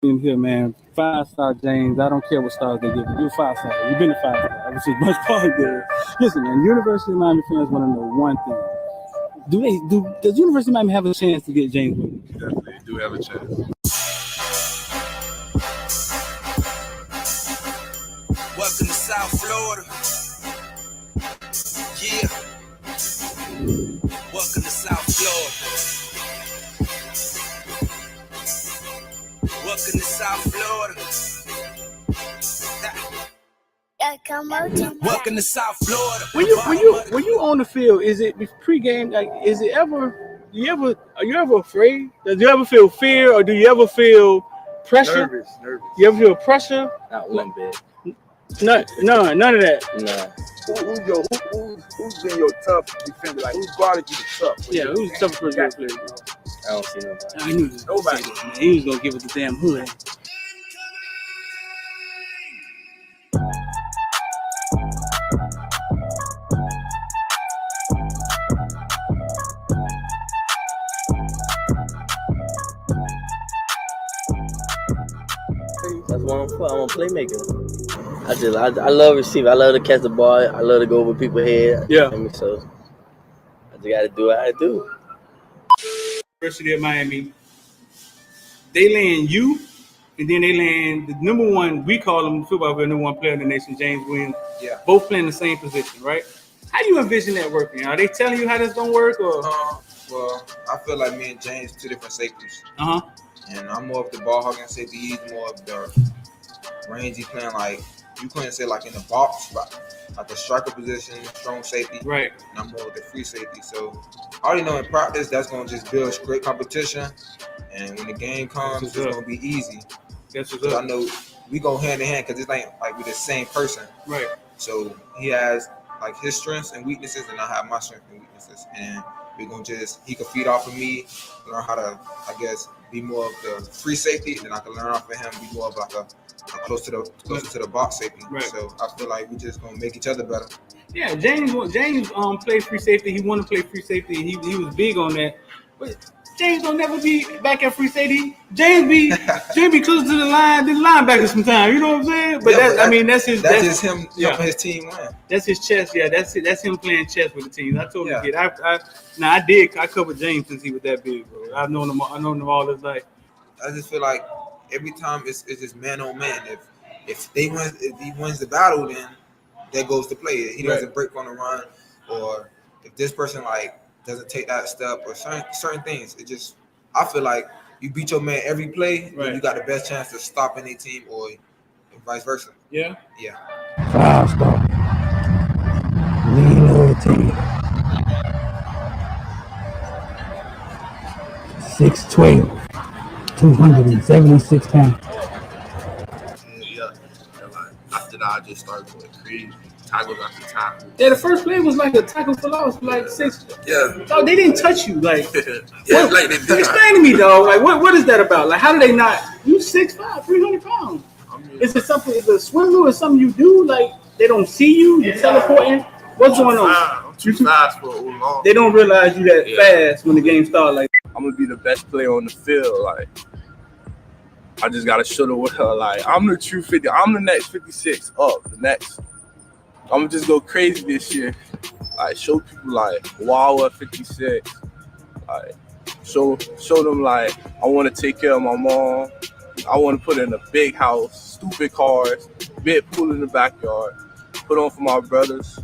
In here, man. 5-star James. I don't care what stars they give you. You're 5-star. You've been a 5-star. I see much positive. Listen, man. University of Miami fans want to know one thing. Does University of Miami have a chance to get James Williams? Definitely do have a chance. Welcome to South Florida. Yeah. Welcome to South Florida. Welcome to South Florida. Welcome to South Florida. When you on the field, is it pregame? Like, is it ever? Are you ever afraid? Does you ever feel fear, or do you ever feel pressure? Nervous. You ever feel pressure? Not one bit. None of that. Nah. Who's been your tough defender? Like, who's guarded you the tough? Yeah, who's the toughest person to play? I don't see nobody. I knew this. Nobody. Man. He was gonna give it the damn hood. That's what I'm for. I'm a playmaker. I love receiving. I love to catch the ball. I love to go over people's head. Yeah. So I just gotta do what I do. University of Miami, they land you, and then they land the number one. We call him football player, number one player in the nation, James Williams. Yeah. Both playing the same position, right? How do you envision that working? Are they telling you how this gonna work, or? Well, I feel like me and James two different safeties. Uh huh. And I'm more of the ball hogging safety. He's more of the rangy playing, like you couldn't say like in the box, but like the striker position, strong safety. Right. And I'm more of the free safety. So I already know in practice that's gonna just build great competition. And when the game comes, it's gonna be easy. That's what's Because up. I know we go hand in hand because it's like we're the same person. Right. So he has like his strengths and weaknesses, and I have my strengths and weaknesses. And we're gonna he can feed off of me, learn how to, I guess, be more of the free safety, and then I can learn off of him, be more of like a closer to the box safety. Right. So I feel like we just gonna make each other better. Yeah, James played free safety. He wanted to play free safety. He was big on that. But James will never be back at free safety. James be close to the line, the linebacker sometimes. You know what I'm saying? But Yeah, that's his. That's just him yeah. helping his team win. That's his chess. Yeah, that's it. That's him playing chess with the team. I told him, kid. Yeah. I covered James since he was that big, bro. I've known him all his life. I just feel like every time it's just man on man. If he wins the battle, then that goes to play. He doesn't break on the run, or if this person like doesn't take that step, or certain things. It just, I feel like you beat your man every play, then you got the best chance to stop any team, or vice versa. Yeah. Yeah. 5-star. Lean loyalty. 6'12", 276 pounds. Yeah. After that, I just started going crazy. Tackles after tackle. Yeah, the first play was like a tackle for loss, like 6. Yeah. Dog, they didn't touch you, like. Yeah, like they did. Explain to me, dog. Like, what is that about? Like, how do they not? You 6'5", 300 pounds. Is it something? Is it a swindle or something you do? Like, they don't see you. You're teleporting. What's going on? I'm too fast for long. They don't realize you that fast when the game starts. Like, I'm gonna be the best player on the field. Like, I just gotta show the world. Like, I'm the true 50. I'm the next 56 up. The next. I'm gonna just go crazy this year. Like, show people like, wow, at 56. Like, show them like I want to take care of my mom. I want to put in a big house, stupid cars, big pool in the backyard. Put on for my brothers,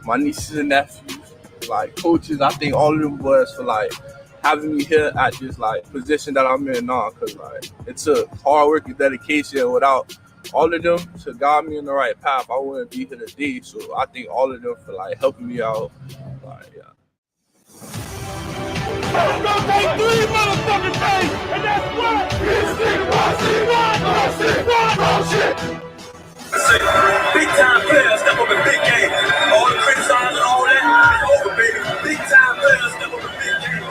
my nieces and nephews, like coaches. I think all of them boys for like having me here at this like position that I'm in now, cause like it took hard work and dedication. Without all of them to guide me in the right path, I wouldn't be here today. So I think all of them for like helping me out. Like, yeah. It's gonna take 3 motherfucking days, and that's what this nigga wants. Big time players step up in big game. All the criticize and all that is over, baby. Big time players step up in big game.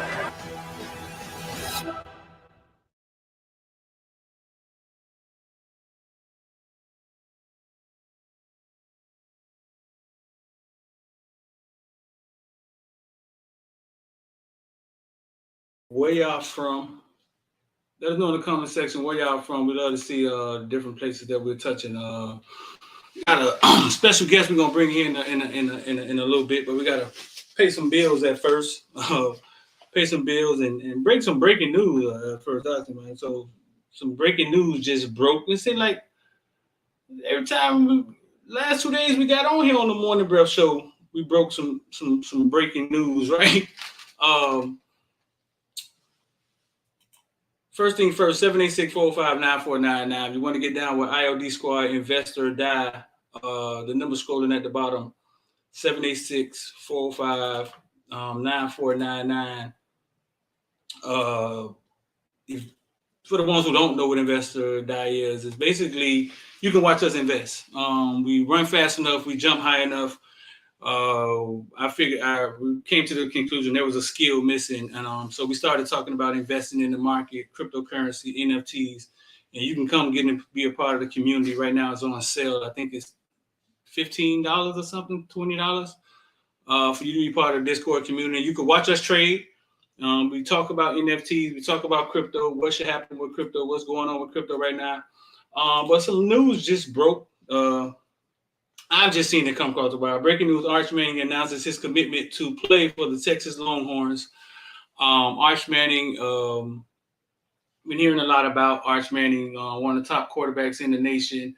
where y'all from? Let us know in the comment section where y'all from. We'd love to see the different places that we're touching. Got a special guest we're gonna bring here in a little bit, but we gotta pay some bills at first. Pay some bills and break some breaking news at first, man. So some breaking news just broke. It seemed like every time last 2 days we got on here on the Morning Breath Show, we broke some breaking news, right? First thing first, 786-405-9499. If you want to get down with IOD Squad, Investor Die, the number scrolling at the bottom, 786-405-9499. For the ones who don't know what Investor Die is, it's basically you can watch us invest. We run fast enough, we jump high enough. I figured we came to the conclusion there was a skill missing, and so we started talking about investing in the market, cryptocurrency, NFTs, and you can come get and be a part of the community. Right now, it's on sale. I think it's $15 or something, $20 for you to be part of the Discord community. You can watch us trade. We talk about NFTs, we talk about crypto, what should happen with crypto, what's going on with crypto right now. But some news just broke. I've just seen it come across the wire. Breaking news: Arch Manning announces his commitment to play for the Texas Longhorns. Arch Manning, been hearing a lot about Arch Manning, one of the top quarterbacks in the nation,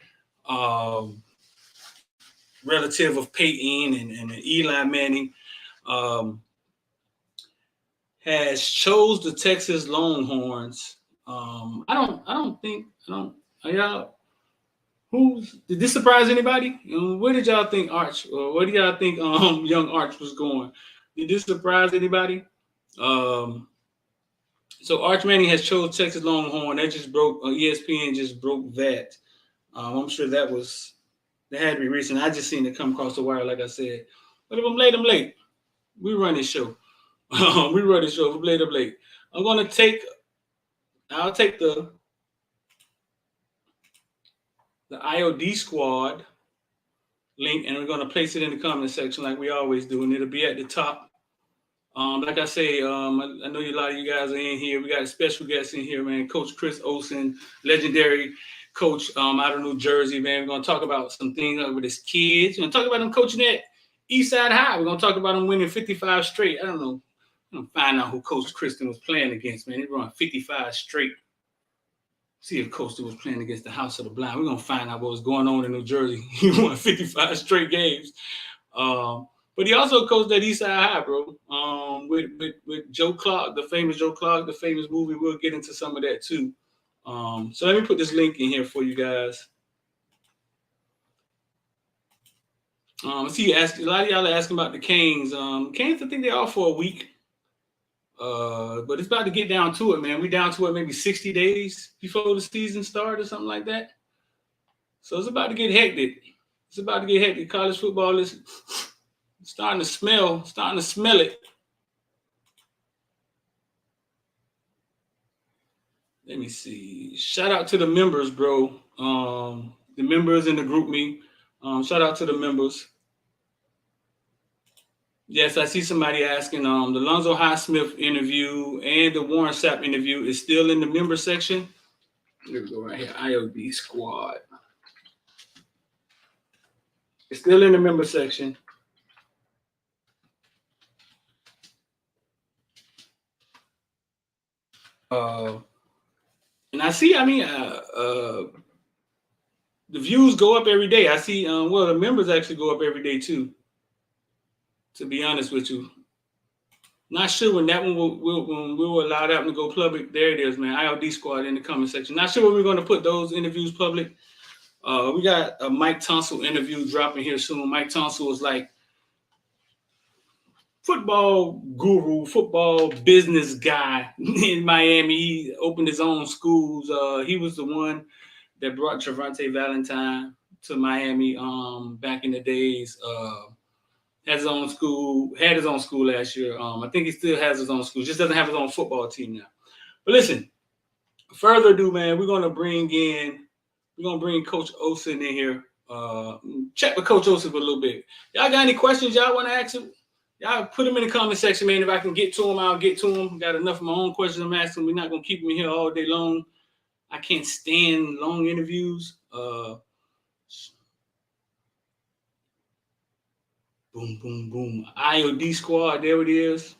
relative of Peyton and Eli Manning, has chose the Texas Longhorns. Did this surprise anybody? Where did y'all think Arch, or where do y'all think young Arch was going? Did this surprise anybody? So Arch Manning has chose Texas Longhorn. That just broke. ESPN just broke that. I'm sure that had to be recent. I just seen it come across the wire, like I said. But if I'm late, I'm late. We run this show. We run this show. If I'm late, I'm late. I'll take the IOD Squad link, and we're going to place it in the comment section like we always do, and it'll be at the top. Like I say, I know a lot of you guys are in here. We got a special guest in here, man. Coach Greg Olsen, legendary coach out of New Jersey, man. We're going to talk about some things with his kids. We're going to talk about him coaching at Eastside High. We're going to talk about him winning 55 straight. I don't know. I'm going to find out who Coach Kristen was playing against, man. He won 55 straight. See if Coach was playing against the House of the Blind. We're going to find out what was going on in New Jersey. He won 55 straight games. But he also coached at Eastside High, bro, with Joe Clark, the famous Joe Clark, the famous movie. We'll get into some of that, too. So let me put this link in here for you guys. See, a lot of y'all are asking about the Canes. Canes, I think they're off for a week. But it's about to get down to it, man. We down to it maybe 60 days before the season starts or something like that. So it's about to get hectic. College football is starting to smell it. Let me see. Shout out to the members, bro. The members in the group me. Shout out to the members. Yes, I see somebody asking. The Lonzo Highsmith interview and the Warren Sapp interview is still in the member section. Here we go, right here. IOD Squad. It's still in the member section. And I see. The views go up every day. I see. The members actually go up every day too. To be honest with you, not sure when that one we'll allow that one to go public. There it is, man. IOD Squad in the comment section. Not sure when we're going to put those interviews public. We got a Mike Tonsel interview dropping here soon. Mike Tonsel is like football guru, football business guy in Miami. He opened his own schools. He was the one that brought Trevante Valentine to Miami back in the days. Had his own school last year. I think he still has his own school, just doesn't have his own football team now. But listen, further ado, man, we're gonna bring Coach Olsen in here. Check with Coach Olsen for a little bit. Y'all got any questions y'all want to ask him? Y'all put them in the comment section, man. If I can get to them, I'll get to them. Got enough of my own questions I'm asking. We're not gonna keep them here all day long. I can't stand long interviews. Boom, boom, boom. IOD squad, there it is.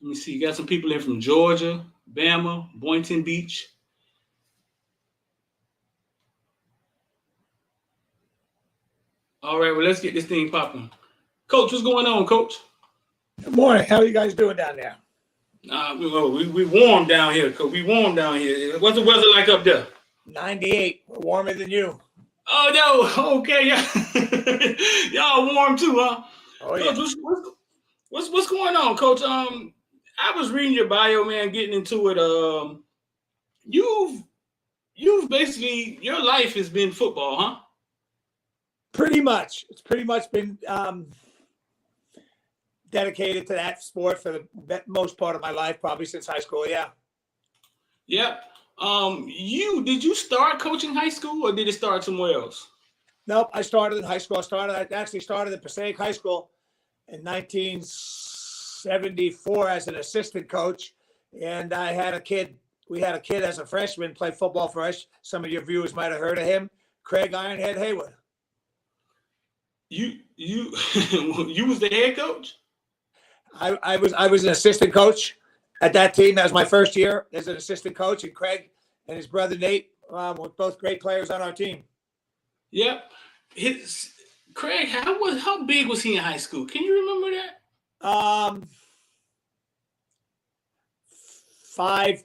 Let me see. You got some people in from Georgia, Bama, Boynton Beach. All right, well, let's get this thing popping. Coach, what's going on, Coach? Good morning. How are you guys doing down there? We warm down here, Coach. We warm down here. What's the weather like up there? 98. We're warmer than you. Oh, no. Okay. Y'all warm too, huh? Oh, yeah. Coach, what's going on, Coach? I was reading your bio, man, getting into it. You've basically, your life has been football, huh? Pretty much. It's pretty much been dedicated to that sport for the most part of my life, probably since high school. Yeah. Yeah. Did you start coaching high school or did it start somewhere else? Nope. I started in high school. I actually started at Passaic High School in 1974 as an assistant coach. And I had a kid. We had a kid as a freshman play football for us. Some of your viewers might have heard of him, Craig Ironhead Haywood. You was the head coach? I was an assistant coach at that team. That was my first year as an assistant coach, and Craig and his brother Nate were both great players on our team. Yep. Craig, how big was he in high school? Can you remember that? 5'10",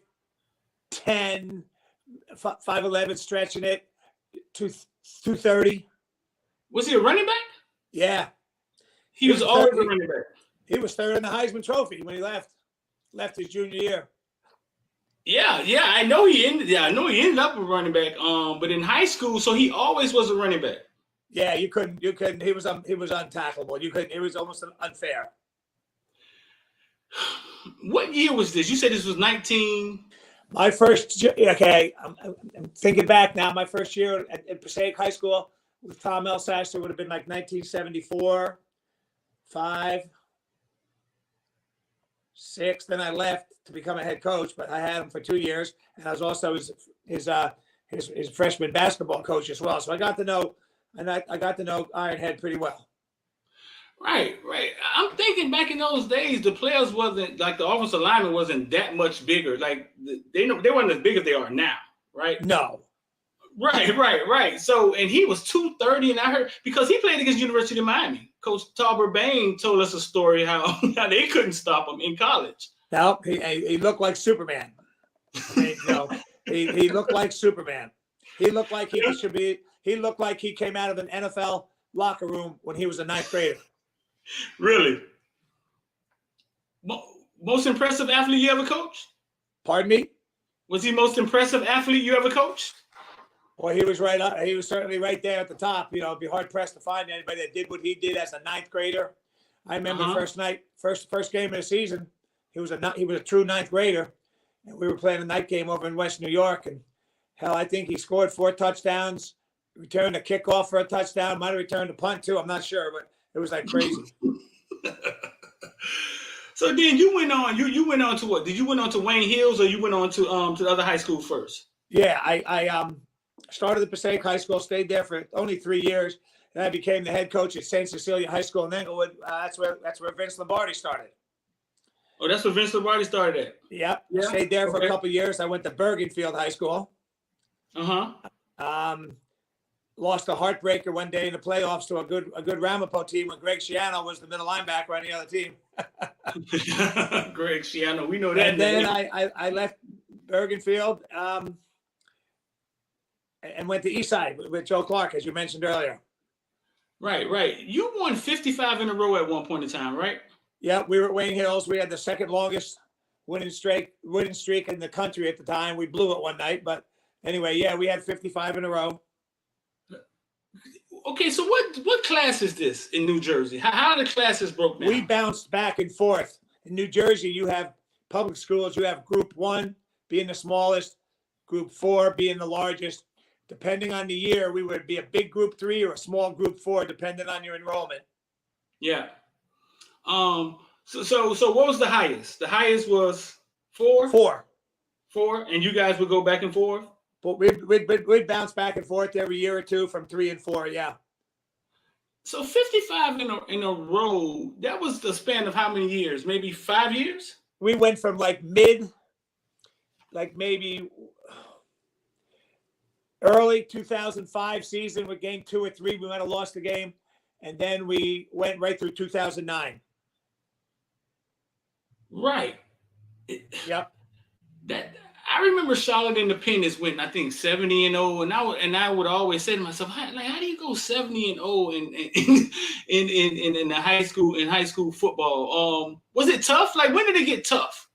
5'11", stretching it, 230. Was he a running back? Yeah. He was always a running back. He was third in the Heisman Trophy when he left his junior year. Yeah, I know he ended up a running back. But in high school, so he always was a running back. Yeah, you couldn't. He was untackleable. You couldn't. It was almost unfair. What year was this? You said this was 19. My first. Okay, I'm thinking back now. My first year at Passaic High School with Tom Elsasser would have been like 1974, 5, 6. Then I left to become a head coach, but I had him for 2 years, and I was also his freshman basketball coach as well. So I got to know Ironhead pretty well. Right. I'm thinking back in those days, the players wasn't like the offensive lineman wasn't that much bigger. Like they weren't as big as they are now, right? No. Right. So, and he was 230, and I heard because he played against University of Miami. Coach Talbert Bain told us a story how they couldn't stop him in college. No, he looked like Superman. He looked like Superman. He looked like he should be. He looked like he came out of an NFL locker room when he was a 9th grader. Really? Most impressive athlete you ever coached? Pardon me? Was he most impressive athlete you ever coached? Well, he was right up. He was certainly right there at the top. You know, it'd be hard pressed to find anybody that did what he did as a 9th grader. I remember first game of the season. He was a true 9th grader, and we were playing a night game over in West New York. And hell, I think he scored 4 touchdowns, returned a kickoff for a touchdown, might have returned a punt too. I'm not sure, but it was like crazy. So then you went on. You went on to what? Did you went on to Wayne Hills, or you went on to the other high school first? Yeah, I started at Passaic High School, stayed there for only 3 years, and I became the head coach at St. Cecilia High School in Englewood. That's where Vince Lombardi started. Oh, that's where Vince Lombardi started at. Yep. Yeah. Stayed there for a couple of years. I went to Bergenfield High School. Lost a heartbreaker one day in the playoffs to a good Ramapo team when Greg Schiano was the middle linebacker on the other team. Greg Schiano, we know that. And then I left Bergenfield and went to Eastside with Joe Clark, as you mentioned earlier. Right. You won 55 in a row at one point in time, right? Yeah, we were at Wayne Hills. We had the second longest winning streak in the country at the time. We blew it one night, but anyway, yeah, we had 55 in a row. Okay, so what class is this in New Jersey? How are the classes broke down? We bounced back and forth. In New Jersey, you have public schools. You have Group 1 being the smallest, Group 4 being the largest. Depending on the year, we would be a big Group 3 or a small Group 4, depending on your enrollment. Yeah. So what was the highest? The highest was 4? 4. 4, and you guys would go back and forth? But we'd bounce back and forth every year or two from 3 and 4, yeah. So 55 in a row, that was the span of how many years? Maybe 5 years? We went from maybe early 2005 season with game 2 or 3, we might have lost the game. And then we went right through 2009. Right. Yep. That I remember Charlotte Independence went, I think, 70-0, and I would always say to myself, how do you go 70-0 in the high school football? Was it tough? Like, when did it get tough?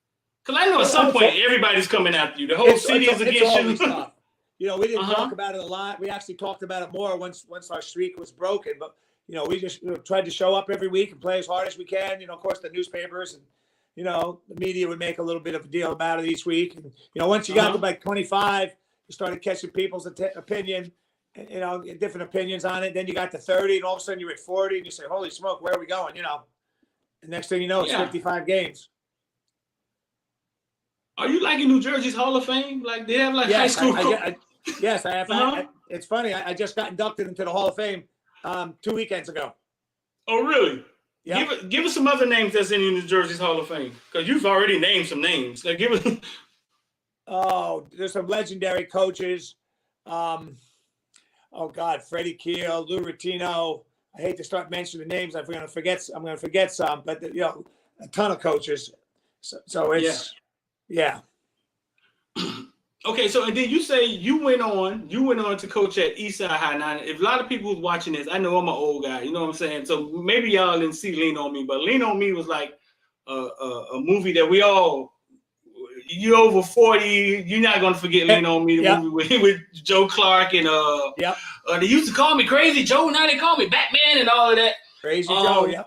Because I know at some point everybody's coming after you. The whole city is against you. Tough. You know, we didn't talk about it a lot. We actually talked about it more once our streak was broken. But you know, we just tried to show up every week and play as hard as we can. You know, of course, the newspapers and the media would make a little bit of a deal about it each week. And once you got to like 25, you started catching people's opinion, different opinions on it. Then you got to 30, and all of a sudden you're at 40, and you say, "Holy smoke, where are we going?" The next thing you know, it's 55 games. Are you like in New Jersey's Hall of Fame? Like they have like high school. Yes, I have. It's funny. I just got inducted into the Hall of Fame 2 weekends ago. Oh, really? Yeah. Give us some other names that's in New Jersey's Hall of Fame, because you've already named some names. Like, give us. Oh, there's some legendary coaches. Oh God, Freddie Keel, Lou Rutino. I hate to start mentioning names. I'm going to forget some, but a ton of coaches. So it's yeah. Okay, so and then you say you went on to coach at Eastside High. Now, if a lot of people was watching this, I know I'm an old guy, you know what I'm saying? So maybe y'all didn't see Lean on Me, but Lean on Me was like a movie that we all, you over 40, you're not gonna forget Lean on Me, the movie with Joe Clark and they used to call me Crazy Joe, now they call me Batman and all of that. Crazy Joe, yeah.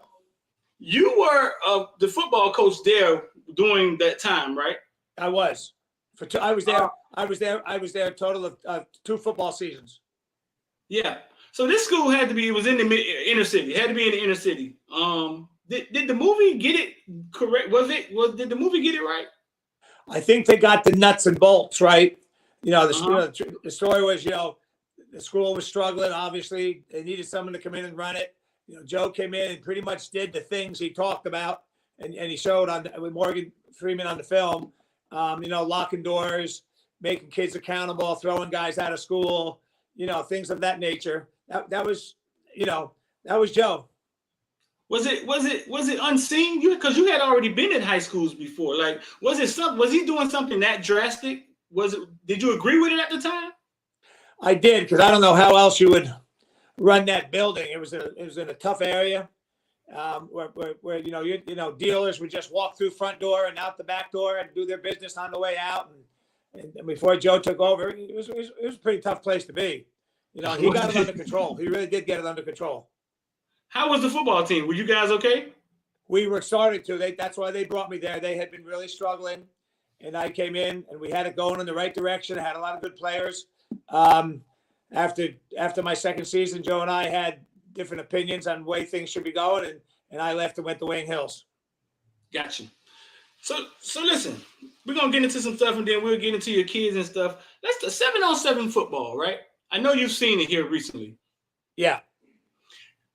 You were the football coach there during that time, right? I was. I was there a total of 2 football seasons. Yeah. So this school had to be, it was in the inner city. It had to be in the inner city. Did the movie get it correct? Did the movie get it right? I think they got the nuts and bolts right. The story was, the school was struggling. Obviously, they needed someone to come in and run it. Joe came in and pretty much did the things he talked about, and he showed with Morgan Freeman on the film. Locking doors, making kids accountable, throwing guys out of school, things of that nature. That was Joe. Was it unseen? Because you had already been in high schools before. Like, was he doing something that drastic? Did you agree with it at the time? I did, because I don't know how else you would run that building. It was in a tough area. Where dealers would just walk through front door and out the back door and do their business on the way out. And before Joe took over, it was a pretty tough place to be. He got it under control. He really did get it under control. How was the football team? Were you guys okay? We were starting to. That's why they brought me there. They had been really struggling, and I came in and we had it going in the right direction. I had a lot of good players. After my second season, Joe and I had different opinions on the way things should be going, and I left and went to Wayne Hills. Gotcha. So listen, we're gonna get into some stuff, and then we'll get into your kids and stuff. That's the 7-on-7 football, right? I know you've seen it here recently. Yeah.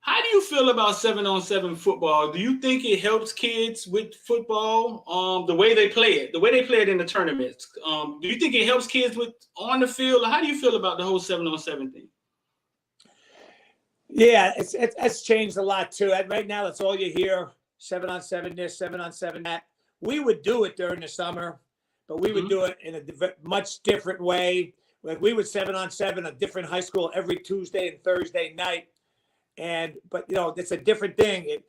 How do you feel about 7-on-7 football? Do you think it helps kids with football? The way they play it in the tournaments. Do you think it helps kids with on the field? How do you feel about the whole 7-on-7 thing? Yeah, it's changed a lot too. Right now, that's all you hear: 7-on-7 this, 7-on-7 that. We would do it during the summer, but we would do it in a much different way. Like we would 7-on-7 a different high school every Tuesday and Thursday night, but it's a different thing.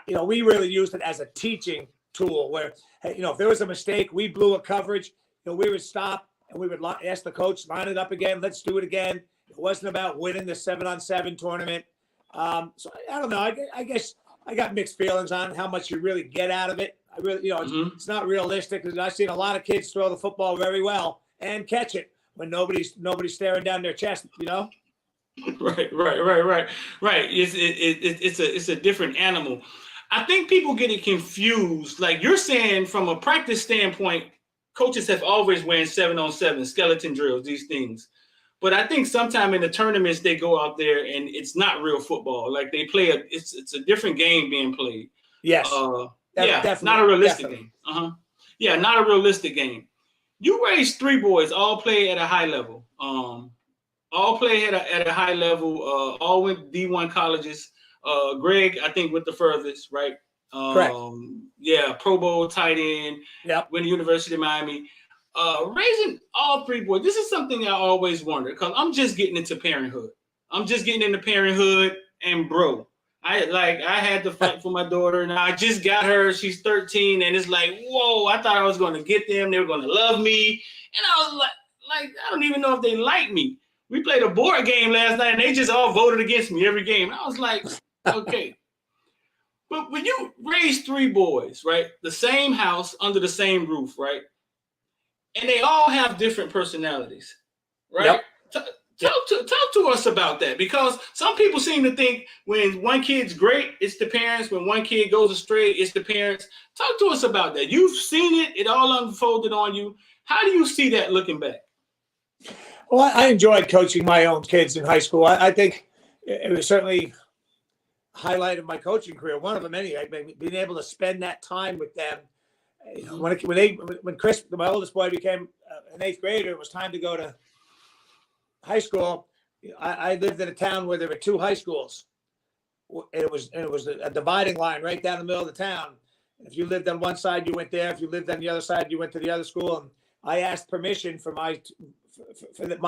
We really used it as a teaching tool. Where if there was a mistake, we blew a coverage. We would stop and we would ask the coach, line it up again. Let's do it again. It wasn't about winning the 7-on-7 tournament. So I don't know. I guess I got mixed feelings on how much you really get out of it. I really, it's not realistic, because I've seen a lot of kids throw the football very well and catch it when nobody's staring down their chest. Right. It's a different animal. I think people get it confused. Like you're saying, from a practice standpoint, coaches have always ran 7-on-7 skeleton drills, these things. But I think sometime in the tournaments they go out there and it's not real football. Like they play it's a different game being played. Yes. Not a realistic game. Yeah, not a realistic game. You raised 3 boys, all play at a high level. All play at a high level. All went D1 colleges. Greg, I think, went the furthest, right? Correct. Yeah, Pro Bowl tight end. Yep. Went to University of Miami. Raising all 3 boys. This is something I always wonder because I'm just getting into parenthood. And bro, I had to fight for my daughter, and I just got her. She's 13, and it's like, whoa! I thought I was going to get them. They were going to love me, and I was like, I don't even know if they like me. We played a board game last night, and they just all voted against me every game. I was like, okay. But when you raise 3 boys, right, the same house under the same roof, right, and they all have different personalities, right? Yep. Talk to us about that, because some people seem to think when one kid's great, it's the parents. When one kid goes astray, it's the parents. Talk to us about that. You've seen it. It all unfolded on you. How do you see that looking back? Well, I enjoyed coaching my own kids in high school. I think it was certainly a highlight of my coaching career. One of them, anyway, being able to spend that time with them. You know, when Chris, my oldest boy, became an 8th grader, it was time to go to high school. I lived in a town where there were 2 high schools. It was a dividing line right down the middle of the town. If you lived on one side, you went there. If you lived on the other side, you went to the other school. And I asked permission for my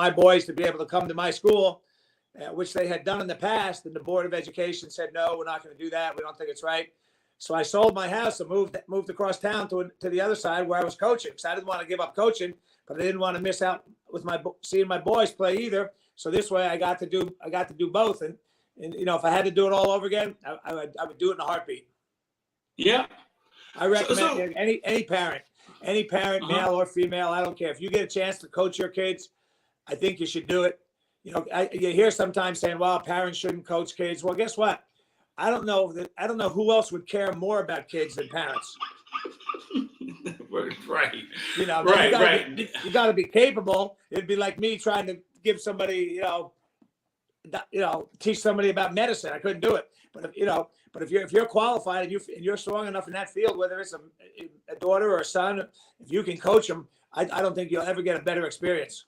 boys to be able to come to my school, which they had done in the past. And the Board of Education said, no, we're not going to do that. We don't think it's right. So I sold my house and moved across town to the other side where I was coaching. So I didn't want to give up coaching, but I didn't want to miss out with seeing my boys play either. So this way I got to do both. And you know, if I had to do it all over again, I would do it in a heartbeat. Yeah. I recommend any parent, male or female, I don't care. If you get a chance to coach your kids, I think you should do it. You know, you hear sometimes saying, well, parents shouldn't coach kids. Well, guess what? I don't know who else would care more about kids than parents. Right. You know, you got to be capable. It'd be like me trying to give somebody, teach somebody about medicine. I couldn't do it. But if you're qualified and you're strong enough in that field, whether it's a daughter or a son, if you can coach them, I don't think you'll ever get a better experience.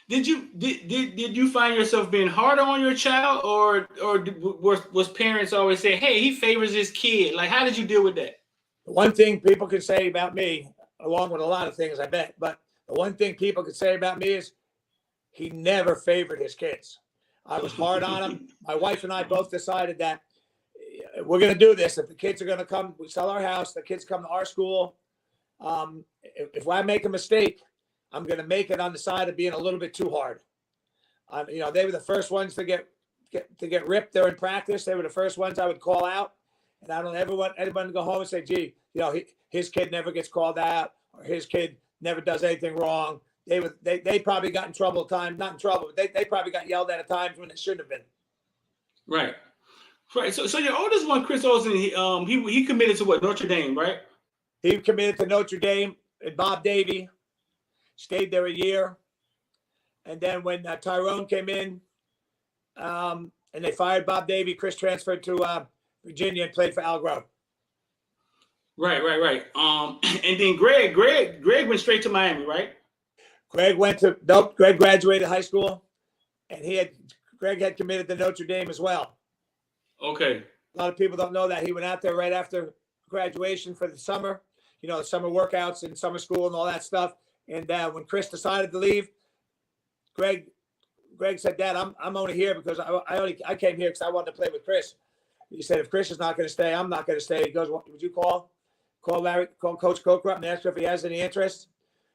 Did you find yourself being harder on your child, or was parents always saying, hey, he favors his kid? Like, how did you deal with that? The one thing people could say about me, along with a lot of things, I bet, but the one thing people could say about me is he never favored his kids. I was hard on him. My wife and I both decided that we're going to do this. If the kids are going to come, we sell our house, the kids come to our school. If I make a mistake, I'm going to make it on the side of being a little bit too hard. They were the first ones to get ripped during practice. They were the first ones I would call out. And I don't ever want anyone to go home and say, gee, his kid never gets called out, or his kid never does anything wrong. They probably got in trouble not in trouble, but they probably got yelled at at times when it shouldn't have been. Right. So your oldest one, Chris Olsen, he committed to what, Notre Dame, right? He committed to Notre Dame and Bob Davie. Stayed there a year. And then when Tyrone came in and they fired Bob Davie, Chris transferred to Virginia and played for Al Grove. Right. And then Greg went straight to Miami, right? Greg graduated high school, and Greg had committed to Notre Dame as well. Okay. A lot of people don't know that. He went out there right after graduation for the summer, the summer workouts and summer school and all that stuff. And when Chris decided to leave, Greg said, Dad, I'm only here because I came here because I wanted to play with Chris. He said, if Chris is not going to stay, I'm not going to stay. He goes, would you call Coach Coker up and ask if he has any interest?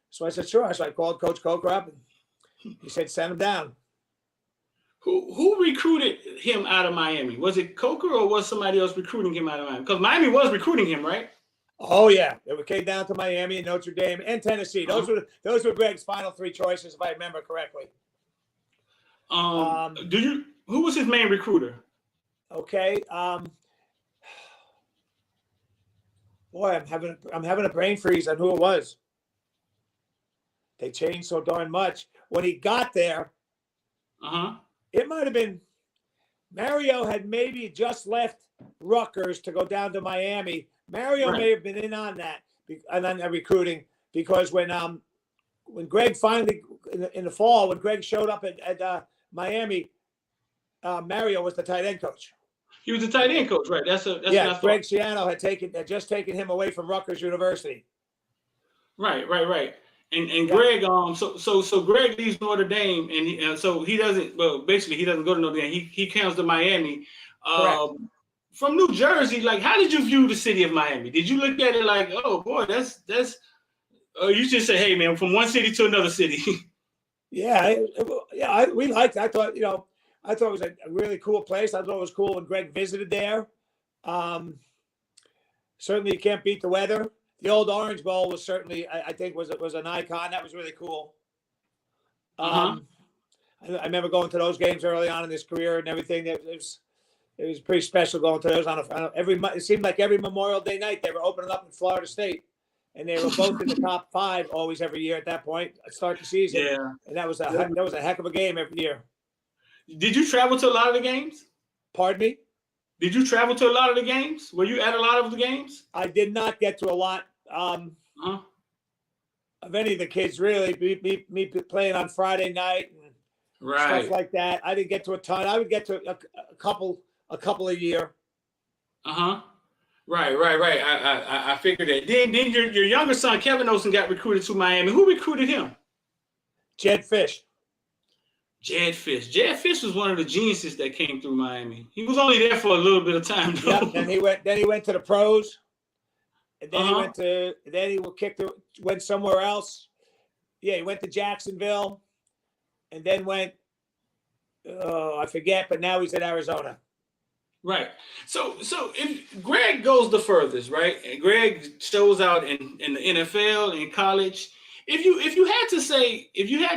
So I said, sure. So I called Coach Coker up, and he said, send him down. Who recruited him out of Miami? Was it Coker or was somebody else recruiting him out of Miami? Because Miami was recruiting him, right? Oh yeah, it came down to Miami and Notre Dame and Tennessee. Those were Greg's final 3 choices, if I remember correctly. Who was his main recruiter? Okay. Boy, I'm having a brain freeze on who it was. They changed so darn much. When he got there, it might have been Mario had maybe just left Rutgers to go down to Miami. Mario may have been in on that and on recruiting, because when Greg finally in the fall, when Greg showed up at Miami, Mario was the tight end coach. He was the tight end coach, right? That's Greg Schiano had just taken him away from Rutgers University. Right. And Greg, so Greg leaves Notre Dame, and so he doesn't. Well, basically, he doesn't go to Notre Dame. He comes to Miami. From New Jersey, like, how did you view the city of Miami? Did you look at it like, oh boy, that's? You just say, hey man, from one city to another city. We liked it. I thought it was a really cool place. I thought it was cool when Greg visited there. Certainly, you can't beat the weather. The old Orange Bowl was certainly, I think, was an icon. That was really cool. I remember going to those games early on in his career and everything. It was pretty special going to those it seemed like every Memorial Day night they were opening up in Florida State, and they were both in the top 5 always every year at that point. Start the season, and that was a heck of a game every year. Did you travel to a lot of the games? Pardon me? Did you travel to a lot of the games? Were you at a lot of the games? I did not get to a lot of any of the kids, really. Me playing on Friday night and stuff like that. I didn't get to a ton. I would get to a couple a year. Right. I figured that. Then your younger son, Kevin Olsen, got recruited to Miami. Who recruited him? Jed Fish. Jed Fish was one of the geniuses that came through Miami. He was only there for a little bit of time, though. Yep, and he went to the pros, and then he went somewhere else. Yeah, he went to Jacksonville, and then went. I forget, but now he's in Arizona. Right. So if Greg goes the furthest, right, and Greg shows out in the NFL, in college. If you had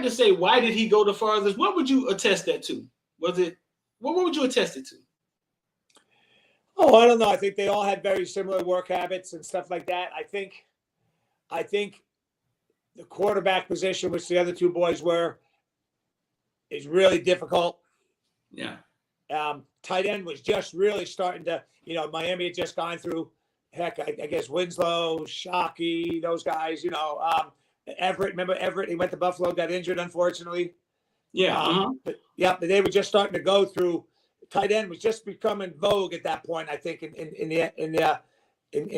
to say why did he go the farthest, what would you attest that to? What would you attest it to? Oh, I don't know. I think they all had very similar work habits and stuff like that. I think the quarterback position, which the other two boys were, is really difficult. Yeah. Tight end was just really starting to, Miami had just gone through, I guess Winslow, Shockey, those guys, Everett, remember Everett? He went to Buffalo, got injured, unfortunately. Yeah. But they were just starting to go through. Tight end was just becoming vogue at that point, I think, in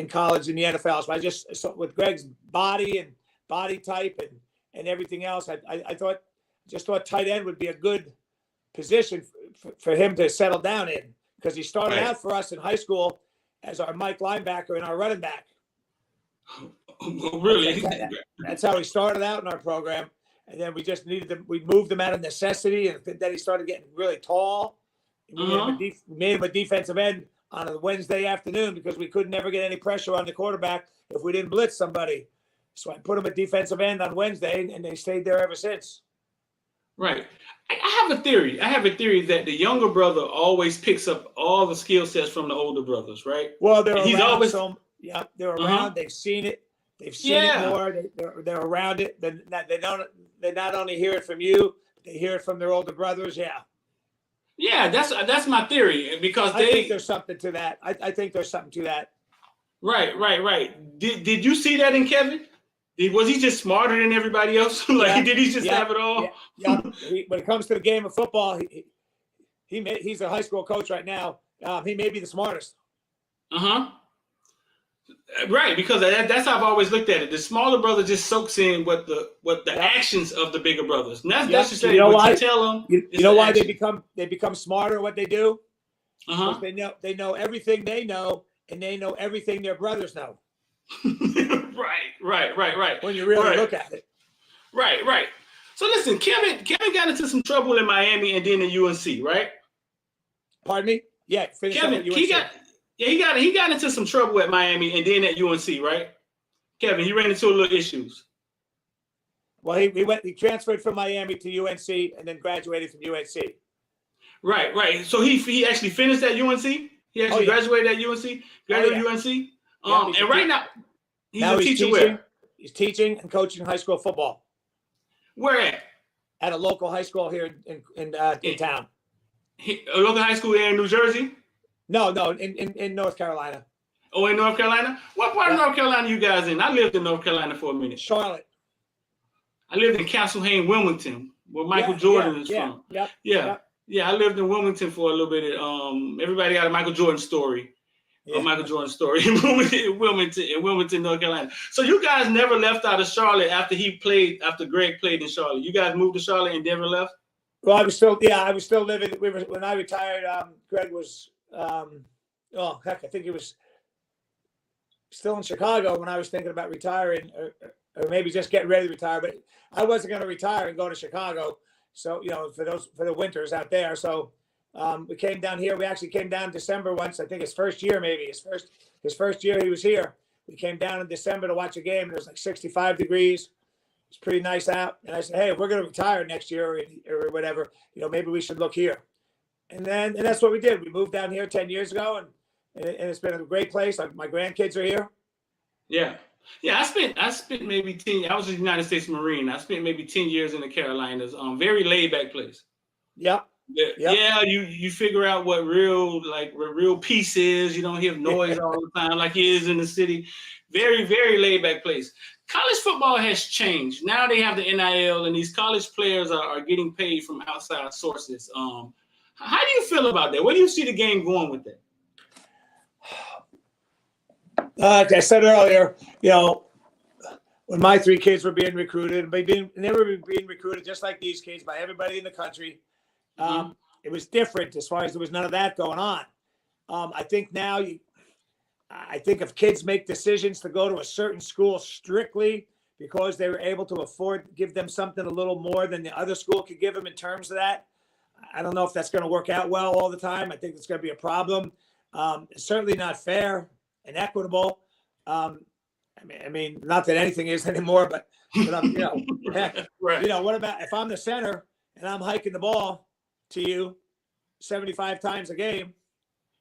college, in the NFL. So with Greg's body and body type and everything else, I thought tight end would be a good position for him to settle down in, because he started out for us in high school as our Mike linebacker and our running back. Oh, really? That's how he started out in our program, and then we just needed we moved him out of necessity, and then he started getting really tall. We made him a defensive end on a Wednesday afternoon because we could never get any pressure on the quarterback if we didn't blitz somebody. So I put him at defensive end on Wednesday, and they stayed there ever since. Right. I have a theory. That the younger brother always picks up all the skill sets from the older brothers, right? Well, they're around. They're around. They've seen it. They've seen it more. They're around it. They not only hear it from you, they hear it from their older brothers. Yeah. Yeah, that's my theory, because I think there's something to that. I think there's something to that. Right. Did you see that in Kevin? Was he just smarter than everybody else? Did he just have it all? Yeah. When it comes to the game of football, he's a high school coach right now. He may be the smartest. Right, because that's how I've always looked at it. The smaller brother just soaks in what the actions of the bigger brothers. And that's necessarily what you tell them. You know why they become smarter at what they do? Because they know everything they know, and they know everything their brothers know. Right. When you really look at it. Right. So listen, Kevin got into some trouble in Miami and then in UNC, right? Pardon me? Yeah, Kevin, he got into some trouble at Miami and then at UNC, right? Kevin, he ran into a little issues. Well, he transferred from Miami to UNC and then graduated from UNC. Right. So he actually finished at UNC? He actually graduated at UNC? UNC? And right now, he's now a teacher teaching. where? He's teaching and coaching high school football. Where at? At a local high school here in town. A local high school here in New Jersey? No, in North Carolina. Oh, in North Carolina? What part of North Carolina you guys in? I lived in North Carolina for a minute. Charlotte. I lived in Castlehane, Wilmington, where Michael Jordan is from. Yeah, I lived in Wilmington for a little bit. Everybody got a Michael Jordan story. Michael Jordan story in Wilmington, North Carolina. So you guys never left out of Charlotte after Greg played in Charlotte. You guys moved to Charlotte and never left? Well, I was still living. When I retired. Greg was, I think he was still in Chicago when I was thinking about retiring, or maybe just getting ready to retire. But I wasn't going to retire and go to Chicago. So for the winters out there. So we came down here. We actually came down in December once. I think his first year, maybe his first year he was here. We came down in December to watch a game. It was like 65 degrees. It's pretty nice out. And I said, hey, if we're going to retire next year or whatever, maybe we should look here. And that's what we did. We moved down here 10 years ago, and it's been a great place. Like, my grandkids are here. Yeah. Yeah, I spent maybe 10. I was a United States Marine. I spent maybe 10 years in the Carolinas. Very laid back place. Yep. Yeah, you figure out what real peace is. You don't hear noise all the time like it is in the city. Very, very laid back place. College football has changed. Now they have the NIL, and these college players are getting paid from outside sources. How do you feel about that? Where do you see the game going with that? Like I said earlier, when my three kids were being recruited, they were being recruited just like these kids by everybody in the country. It was different as far as there was none of that going on. I think now I think if kids make decisions to go to a certain school strictly because they were able to afford to give them something a little more than the other school could give them in terms of that, I don't know if that's going to work out well all the time. I think it's going to be a problem. It's certainly not fair and equitable. I mean, not that anything is anymore, but I'm, right. What about if I'm the center and I'm hiking the ball to you 75 times a game,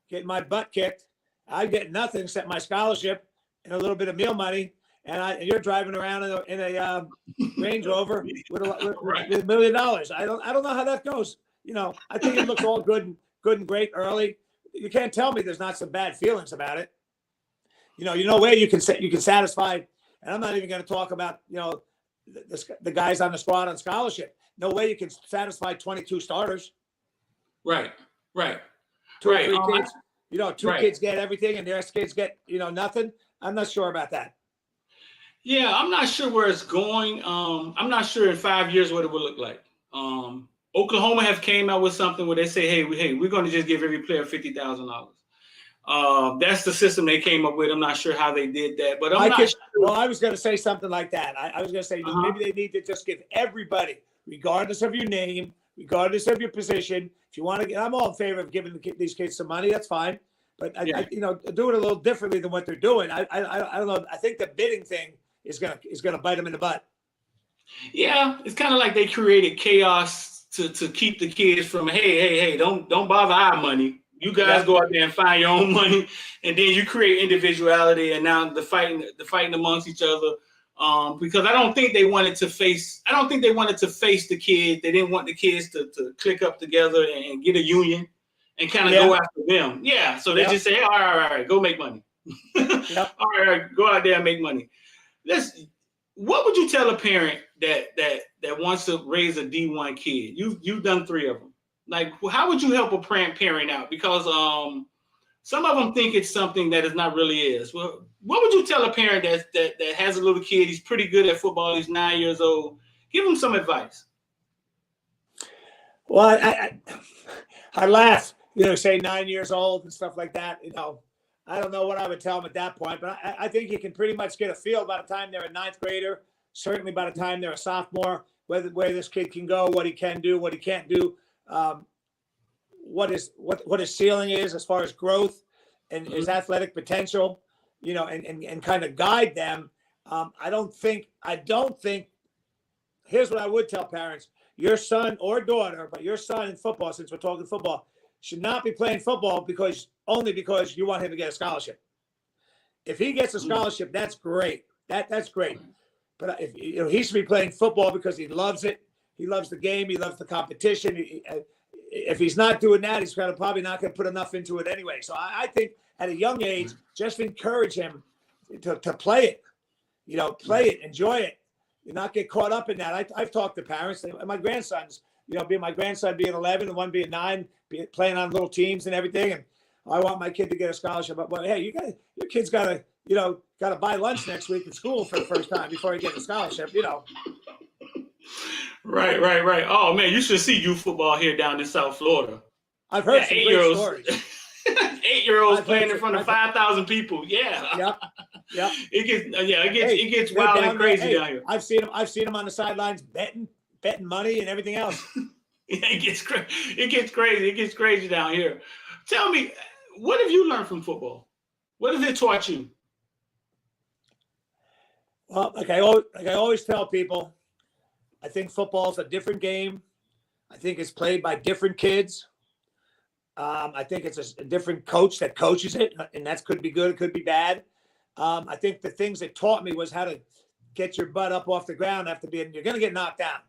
getting my butt kicked? I get nothing except my scholarship and a little bit of meal money, and you're driving around in a Range Rover with $1 million. I don't know how that goes. I think it looks all good and great early. You can't tell me there's not some bad feelings about it. No way you can satisfy, and I'm not even going to talk about the guys on the squad on scholarship. No way you can satisfy 22 starters. Right. Two or three kids. Two kids get everything, and the rest kids get nothing. I'm not sure about that. Yeah, I'm not sure where it's going. I'm not sure in 5 years what it will look like. Oklahoma have came out with something where they say, hey, we're going to just give every player $50,000. That's the system they came up with. I'm not sure how they did that, but I'm not sure. Well, I was going to say something like that. I was going to say maybe they need to just give everybody, regardless of your name, regardless of your position. If you want to, I'm all in favor of giving these kids some money. That's fine, but do it a little differently than what they're doing. I don't know. I think the bidding thing is gonna bite them in the butt. Yeah, it's kind of like they created chaos to keep the kids from hey, don't bother our money. You guys go out there and find your own money, and then you create individuality, and now the fighting amongst each other. Because I don't think they wanted to face the kids. They didn't want the kids to click up together and get a union and kind of go after them. Yeah. So they just say, hey, all right, go make money. All right, go out there and make money. What would you tell a parent that wants to raise a D1 kid? You've done 3 of them. Like, how would you help a parent out? Because some of them think it's something that it not really is. Well, what would you tell a parent that has a little kid? He's pretty good at football. He's 9 years old. Give him some advice. Well, I laugh, say 9 years old and stuff like that. I don't know what I would tell them at that point, but I think you can pretty much get a feel by the time they're a 9th grader, certainly by the time they're a sophomore, where this kid can go, what he can do, what he can't do, what his ceiling is as far as growth and his athletic potential, and kind of guide them. I don't think, here's what I would tell parents: your son or daughter, but your son in football, since we're talking football, should not be playing football only because you want him to get a scholarship. If he gets a scholarship, that's great. That's great. But if he should be playing football because he loves it. He loves the game. He loves the competition. If he's not doing that, he's probably not going to put enough into it anyway. So I think at a young age, just encourage him to play it. Play it, enjoy it. Not get caught up in that. I've talked to parents. My grandsons, my grandson being 11 and one being 9, playing on little teams and everything. And I want my kid to get a scholarship. But hey, your kid's got to buy lunch next week in school for the first time before he gets a scholarship. Right. Oh man, you should see youth football here down in South Florida. I've heard some great stories. 8-year-olds playing in front of 5,000 people. Yeah. Yep. It gets wild and crazy down here. I've seen them on the sidelines betting money and everything else. It gets crazy. It gets crazy down here. Tell me, what have you learned from football? What has it taught you? Well, like I always tell people, I think football is a different game. I think it's played by different kids. I think it's a different coach that coaches it, and that could be good, it could be bad. I think the things it taught me was how to get your butt up off the ground after you're going to get knocked down.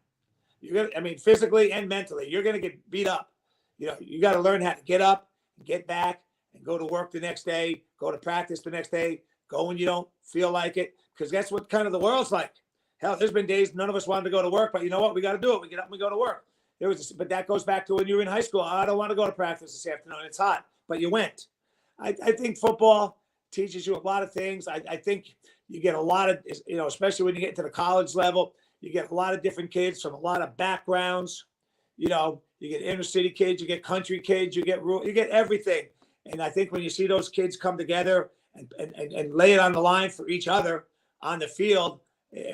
Physically and mentally, you're going to get beat up. You got to learn how to get up, get back, and go to work the next day, go to practice the next day, go when you don't feel like it, because that's what kind of the world's like. Hell, there's been days none of us wanted to go to work, but you know what? We got to do it. We get up and we go to work. But that goes back to when you were in high school. I don't want to go to practice this afternoon. It's hot, but you went. I think football teaches you a lot of things. I think you get a lot of, especially when you get to the college level, you get a lot of different kids from a lot of backgrounds. You get inner city kids, you get country kids, you get everything. And I think when you see those kids come together and lay it on the line for each other on the field,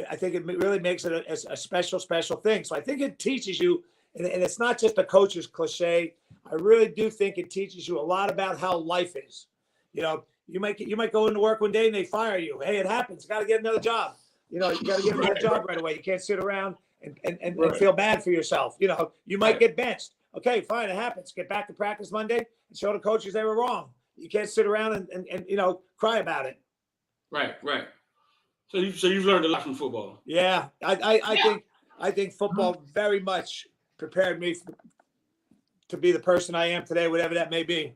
I think it really makes it a special thing. So I think it teaches you, and it's not just a coach's cliche. I really do think it teaches you a lot about how life is. You might go into work one day and they fire you. Hey, it happens. You got to get another job. You got to get another job right away. You can't sit around and feel bad for yourself. You might get benched. Okay, fine, it happens. Get back to practice Monday and show the coaches they were wrong. You can't sit around and cry about it. Right. So you've learned a lot from football. Yeah, I think football very much prepared me to be the person I am today, whatever that may be.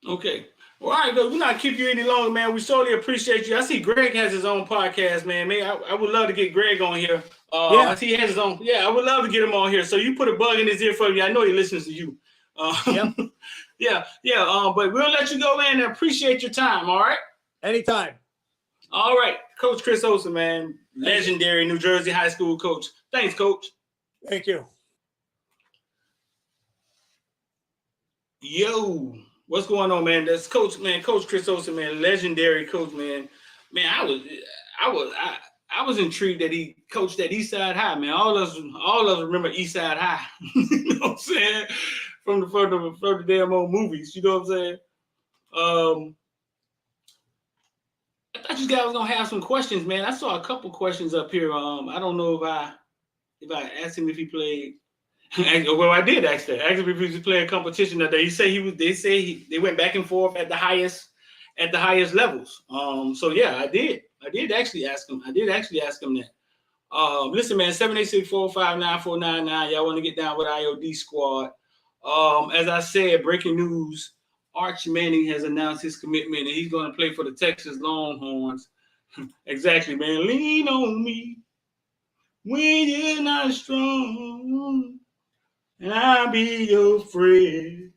Okay. Well, all right, we're not keep you any longer, man. We sorely appreciate you. I see Greg has his own podcast, man. I would love to get Greg on here. I see he has his own. Yeah, I would love to get him on here. So you put a bug in his ear for me. I know he listens to you. Yeah. But we'll let you go, man, and appreciate your time. All right. Anytime. All right, Coach Chris Olsen, man, legendary New Jersey high school coach. Thanks, Coach. Thank you. Yo, what's going on, man? That's Coach Chris Olsen, man, legendary coach, man. Man, I was intrigued that he coached at Eastside High, man. All of us remember Eastside High. You know what I'm saying? From the damn old movies. You know what I'm saying? I thought you guys was gonna have some questions, man. I saw a couple questions up here. I don't know if I asked him if he played. Well, I did ask that. Asked him if he was playing competition that day. He said he was. They went back and forth at the highest levels. So yeah, I did actually ask him. That. Listen, man, 786-459-499. Y'all want to get down with IOD squad? As I said, breaking news. Arch Manning has announced his commitment, and he's going to play for the Texas Longhorns. Exactly, man. Lean on me when you're not strong, and I'll be your friend.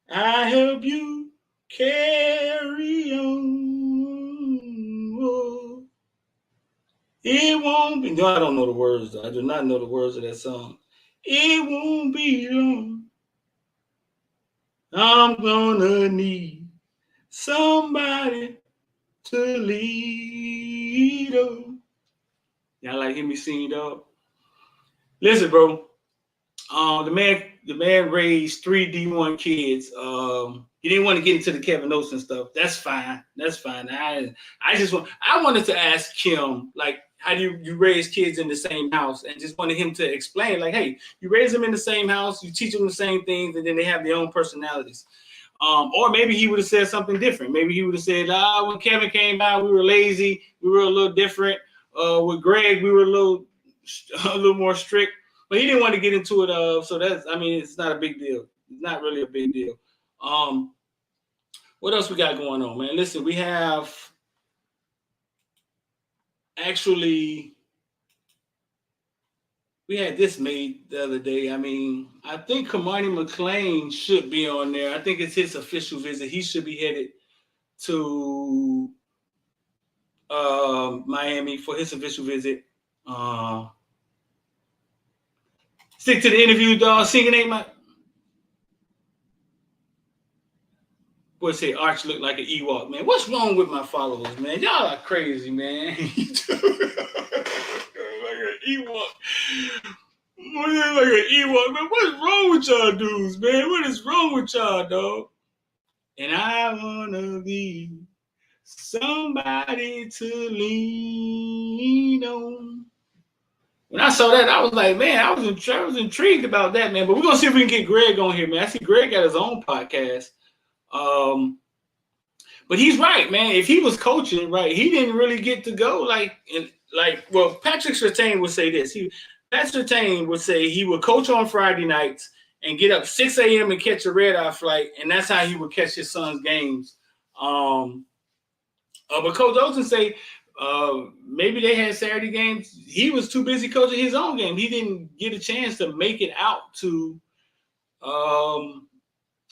I help you carry on. Oh. It won't be. No, I don't know the words, though. I do not know the words of that song. It won't be long. I'm gonna need somebody to lead on. Y'all like hear me sing, dog? Listen, bro. The man raised 3 D1 kids. He didn't want to get into the Kevin Olsen stuff. That's fine. I wanted to ask Kim, like, how do you raise kids in the same house? And just wanted him to explain, like, hey, you raise them in the same house, you teach them the same things, and then they have their own personalities. Or maybe he would have said something different. Maybe he would have said, when Kevin came by, we were lazy. We were a little different. With Greg, we were a little more strict. But he didn't want to get into it. So it's not a big deal. It's not really a big deal. What else we got going on, man? Listen, we have we had this made the other day. I mean, I think Kamani McLean should be on there. I think it's his official visit. He should be headed to Miami for his official visit. Stick to the interview, dog. Singing ain't my... Boy, say Arch look like an Ewok, man. What's wrong with my followers, man? Y'all are crazy, man. Like an Ewok. Boy, they like an Ewok, man. What's wrong with y'all dudes, man? What is wrong with y'all, dog? And I wanna be somebody to lean on. When I saw that, I was like, man, I was intrigued about that, man. But we're gonna see if we can get Greg on here, man. I see Greg got his own podcast. But he's right, man. If he was coaching, right, he didn't really get to go well, Patrick Surtain would say this. Patrick Surtain would say he would coach on Friday nights and get up 6 a.m. and catch a red-eye flight, and that's how he would catch his son's games. But Coach Olsen say maybe they had Saturday games. He was too busy coaching his own game. He didn't get a chance to make it out to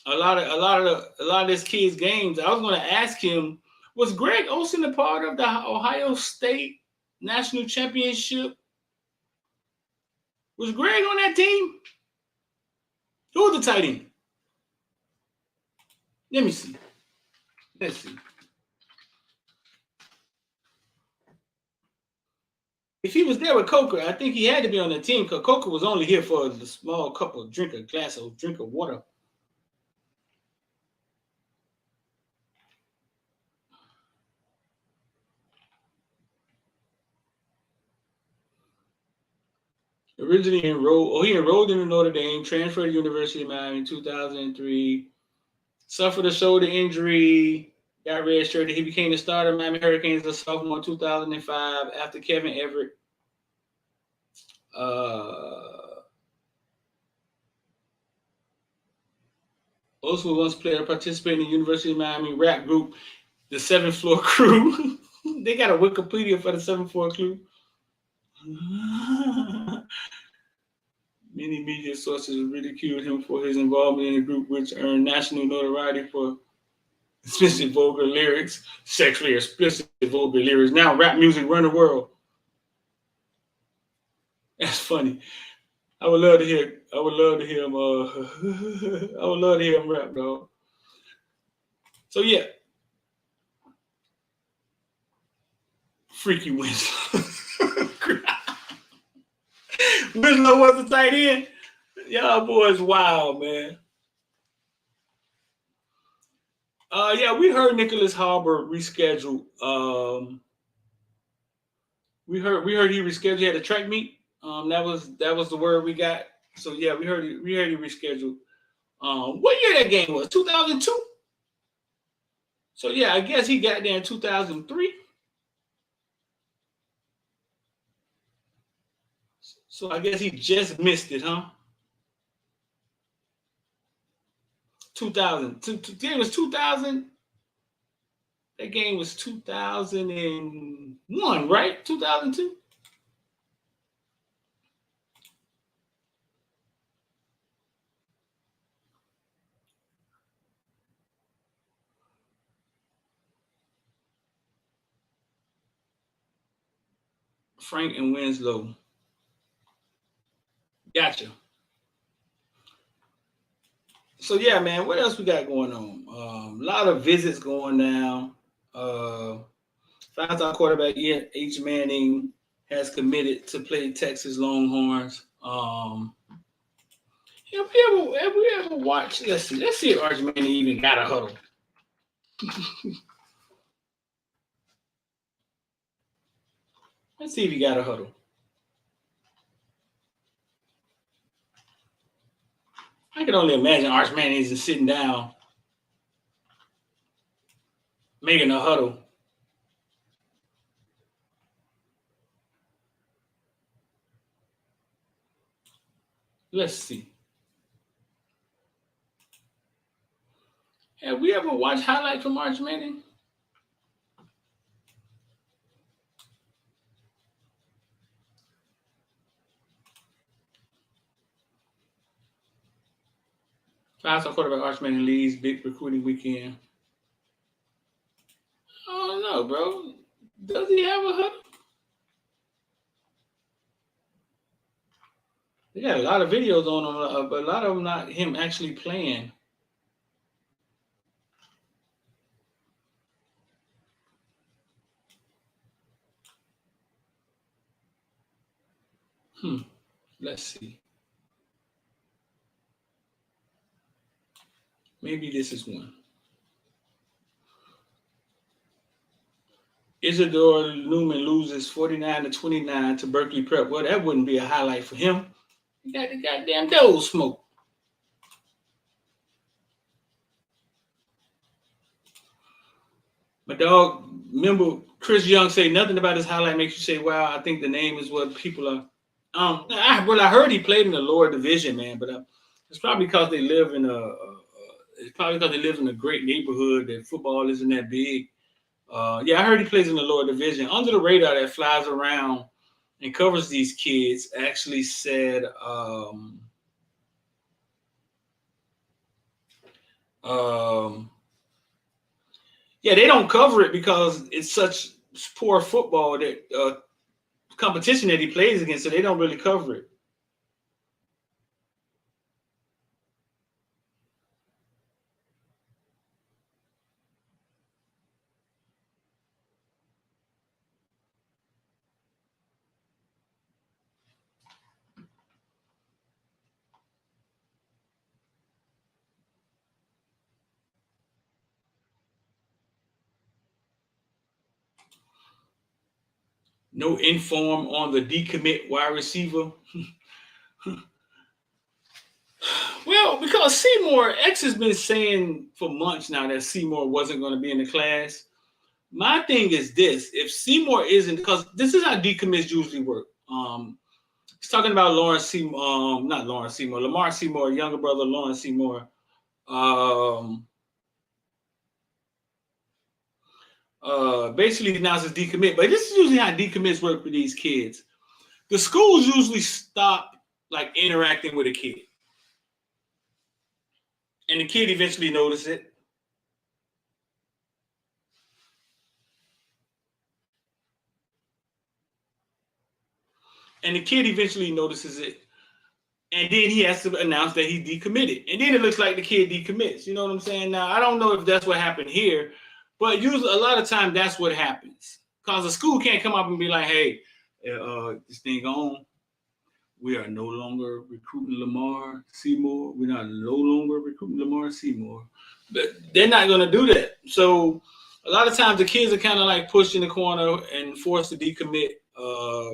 a lot of this kid's games. I was going to ask him, was Greg Olsen a part of the Ohio State National Championship? Was Greg on that team? Who was the tight end? Let me see. Let's see. If he was there with Coker, I think he had to be on the team because Coker was only here for a small drink of water. Originally he enrolled in Notre Dame, transferred to the University of Miami in 2003, suffered a shoulder injury, got redshirted. He became the starter of Miami Hurricanes as a sophomore in 2005 after Kevin Everett. Also once participated in the University of Miami rap group, the 7th Floor Crew. They got a Wikipedia for the 7th Floor Crew. Many media sources ridiculed him for his involvement in the group, which earned national notoriety for explicit vulgar lyrics, sexually explicit vulgar lyrics. Now rap music run the world. That's funny. I would love to hear him. I would love to hear him rap, dog. So yeah, Freaky Winslow. Winslow was the tight end. Y'all boys wild, man. Yeah, we heard Nicholas Harbor rescheduled. We heard he rescheduled. He had a track meet. That was the word we got. So yeah, we heard he rescheduled. What year that game was? 2002. So yeah, I guess he got there in 2003. So I guess he just missed it, huh? 2000. It was 2000. That game was 2001, right? 2002. Frank and Winslow. Gotcha. So yeah, man, what else we got going on? A lot of visits going down. Five-star quarterback H. Manning has committed to play Texas Longhorns. Have we ever watched? Let's see if Arch Manning even got a huddle. Let's see if he got a huddle. I can only imagine Arch Manning isn't sitting down making a huddle. Let's see. Have we ever watched highlights from March Madness? Five-star quarterback March Madness leads big recruiting weekend. I don't know, bro. Does he have a huddle? They got a lot of videos on him, but a lot of them not him actually playing. Let's see. Maybe this is one. Isidore Newman loses 49-29 to Berkeley Prep. Well, that wouldn't be a highlight for him. He got the goddamn dough smoke. My dog, remember Chris Young say nothing about his highlight makes you say, wow, I think the name is what people are. I heard he played in the lower division, man, but it's probably because they live in a great neighborhood that football isn't that big. Yeah, I heard he plays in the lower division. Under the radar that flies around and covers these kids actually said yeah, they don't cover it because it's such poor football that competition that he plays against, so they don't really cover it. No inform on the decommit wide receiver. Well, because Seymour, X has been saying for months now that Seymour wasn't going to be in the class. My thing is this: if Seymour isn't, because this is how decommits usually work. He's talking about Lawrence Seymour, not Lawrence Seymour, Lamar Seymour, younger brother Lawrence Seymour. Basically announces decommit, but this is usually how decommits work for these kids. The schools usually stop like interacting with a kid, and the kid eventually notices it. And the kid eventually notices it, and then he has to announce that he decommitted, and then it looks like the kid decommits. You know what I'm saying? Now I don't know if that's what happened here, but usually a lot of time that's what happens, because the school can't come up and be like, "Hey, this thing on. We are no longer recruiting Lamar Seymour. We're not no longer recruiting Lamar Seymour." But they're not going to do that. So a lot of times the kids are kind of like pushed in the corner and forced to decommit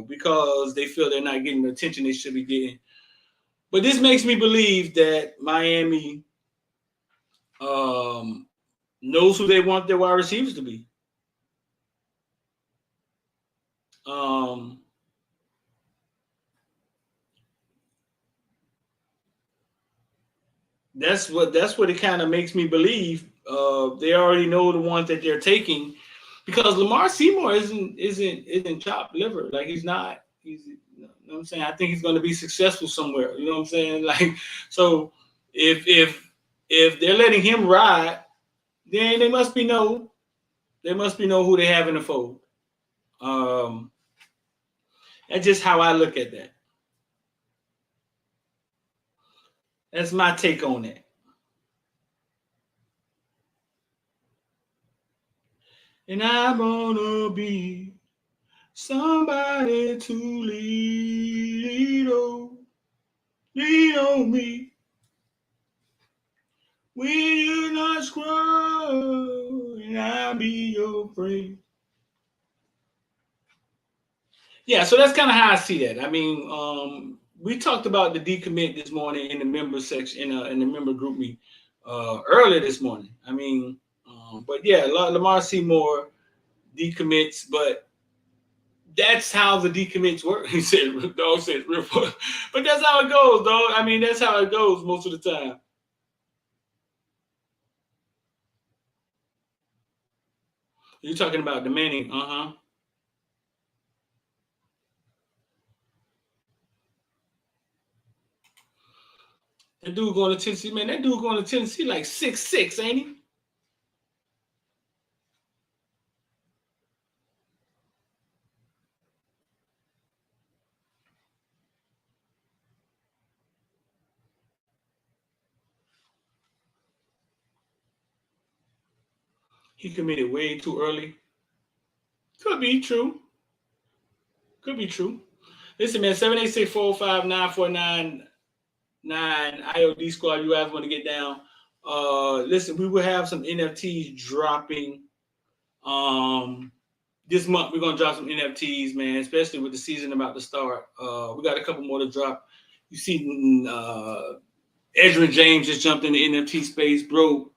because they feel they're not getting the attention they should be getting. But this makes me believe that Miami knows who they want their wide receivers to be. That's what it kind of makes me believe. They already know the ones that they're taking, because Lamar Seymour isn't chopped liver. Like he's not. He's, you know what I'm saying? I think he's going to be successful somewhere. You know what I'm saying? Like, so if they're letting him ride, then they must be know who they have in the fold. That's just how I look at that. That's my take on it. And I wanna be somebody to lean on me when you're not strong, and I'll be your friend. Yeah, so that's kind of how I see that. I mean, we talked about the decommit this morning in the member section, in the member group meet earlier this morning. I mean, But yeah, Lamar Seymour decommits, but that's how the decommits work. He said, dog said, but that's how it goes, dog. I mean, that's how it goes most of the time. You're talking about the Manning, That dude going to Tennessee, man. That dude going to Tennessee like 6'6", ain't he? He committed way too early. Could be true. Could be true. Listen, man, 786-405-9499 IOD squad. You guys want to get down? Listen, we will have some NFTs dropping. This month we're gonna drop some NFTs, man, especially with the season about to start. We got a couple more to drop. You see, Edgerrin James just jumped in the NFT space, bro.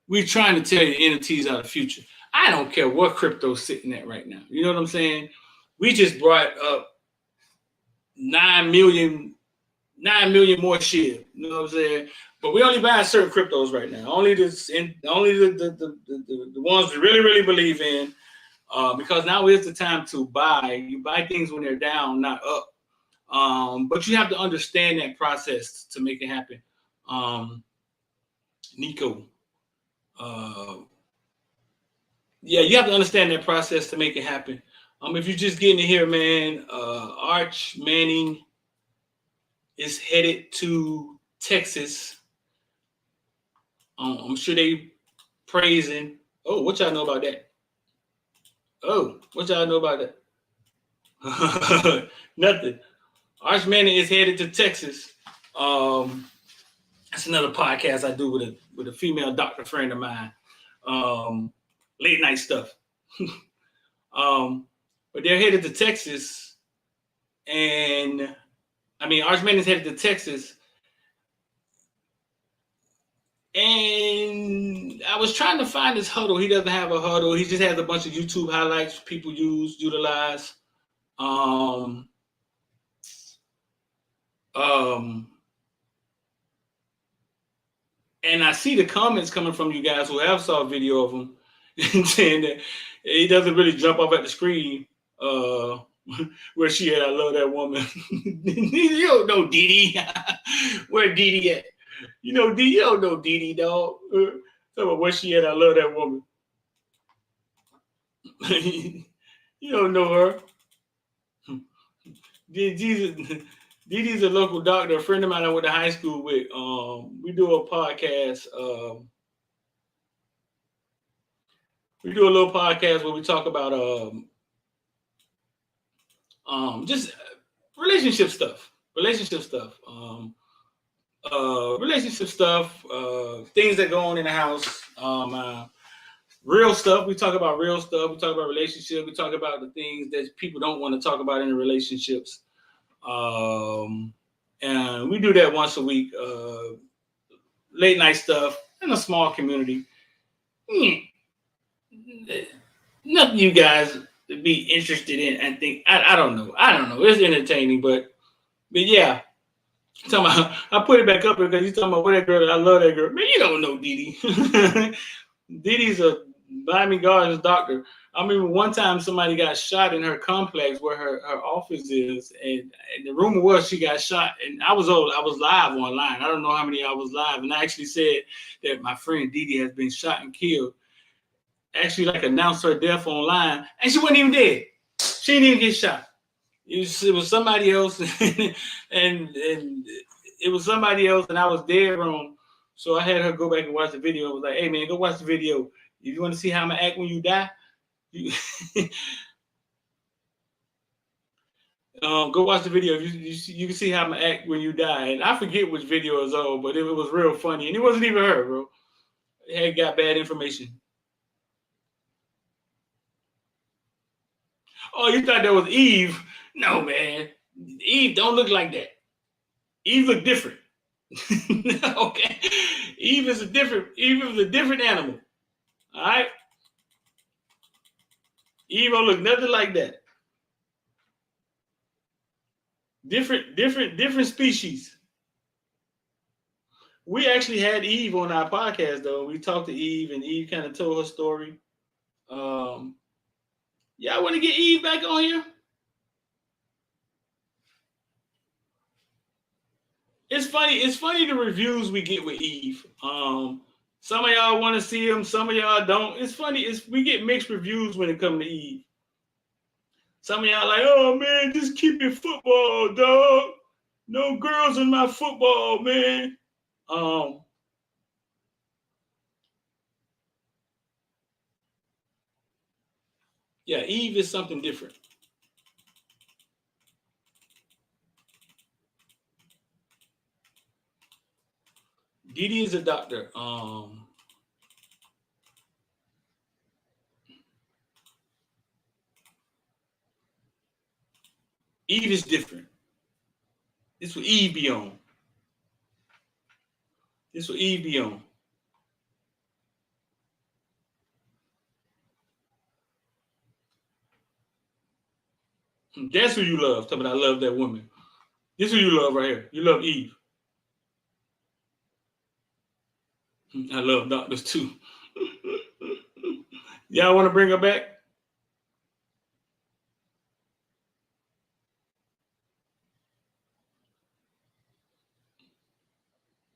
We're trying to tell you NFTs are the future. I don't care what crypto's sitting at right now. You know what I'm saying? We just brought up 9 million more shares. You know what I'm saying? But we only buy certain cryptos right now. Only the ones we really, really believe in. Because now is the time to buy. You buy things when they're down, not up. But you have to understand that process to make it happen. Nico. Yeah, you have to understand that process to make it happen. If you're just getting in here, man, Arch Manning is headed to Texas. I'm sure they praising. Oh, what y'all know about that? Oh, what y'all know about that? Nothing. Arch Manning is headed to Texas. That's another podcast I do with a female doctor friend of mine. Late night stuff. But they're headed to Texas, and Arch Manning's headed to Texas. And I was trying to find his huddle. He doesn't have a huddle. He just has a bunch of YouTube highlights people utilize. And I see the comments coming from you guys who have saw a video of him saying that he doesn't really jump off at the screen where she at. I love that woman. You don't know Didi. Where Didi at? You know Didi. You don't know Didi, dog. Talk about where she at. I love that woman. You don't know her. Didi's a local doctor, a friend of mine I went to high school with. We do a podcast. We do a little podcast where we talk about just relationship stuff, things that go on in the house, real stuff. We talk about real stuff. We talk about relationships. We talk about the things that people don't want to talk about in the relationships. And we do that once a week, late night stuff in a small community. Nothing you guys would be interested in and think, I don't know. It's entertaining, but yeah. I put it back up because you're talking about what that girl, I love that girl. Man, you don't know Didi. Didi's a Miami Gardens doctor. I remember one time somebody got shot in her complex where her office is, and the rumor was she got shot. And I was live online. I don't know how many I was live, and I actually said that my friend Didi has been shot and killed. Actually, announced her death online, and she wasn't even dead. She didn't even get shot. It was somebody else, and it was somebody else, and I was dead wrong. So I had her go back and watch the video. I was like, "Hey man, go watch the video. If you want to see how I'm gonna act when you die, go watch the video. You can see how I'm gonna act when you die." And I forget which video it was on, but it was real funny, and it wasn't even her, bro. It had got bad information. Oh, you thought that was Eve? No, man. Eve don't look like that. Eve look different. Okay. Eve is a different animal. All right. Eve don't look nothing like that. Different species. We actually had Eve on our podcast though. We talked to Eve, and Eve kind of told her story. Y'all want to get Eve back on here? It's funny the reviews we get with Eve. Some of y'all want to see him, some of y'all don't. It's funny, we get mixed reviews when it comes to Eve. Some of y'all like, oh man, just keep it football, dog. No girls in my football, man. Yeah, Eve is something different. Didi is a doctor. Eve is different. This what Eve be on. This what Eve be on. That's who you love. Tell me I love that woman. This who you love right here. You love Eve. I love doctors too. Y'all want to bring her back?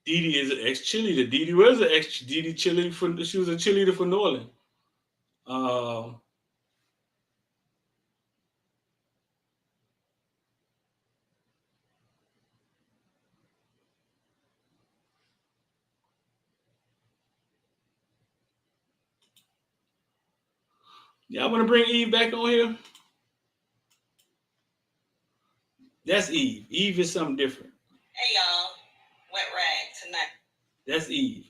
Didi is an ex-cheerleader. Didi was an ex-Didi cheerleader. She was a cheerleader for New Orleans. Y'all want to bring Eve back on here? That's Eve. Eve is something different. Hey y'all, wet rag tonight. That's Eve.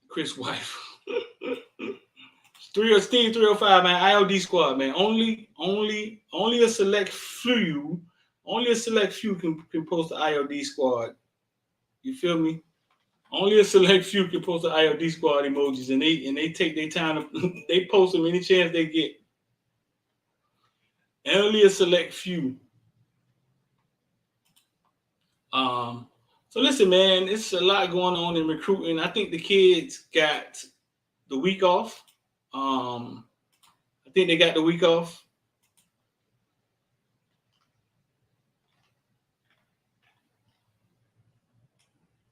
Chris' wife. Steve 305, man. IOD squad, man. Only a select few can post the IOD squad. You feel me? Only a select few can post the IOD squad emojis, and they take their time to they post them any chance they get. Only a select few. So listen, man, it's a lot going on in recruiting. I think the kids got the week off. I think they got the week off.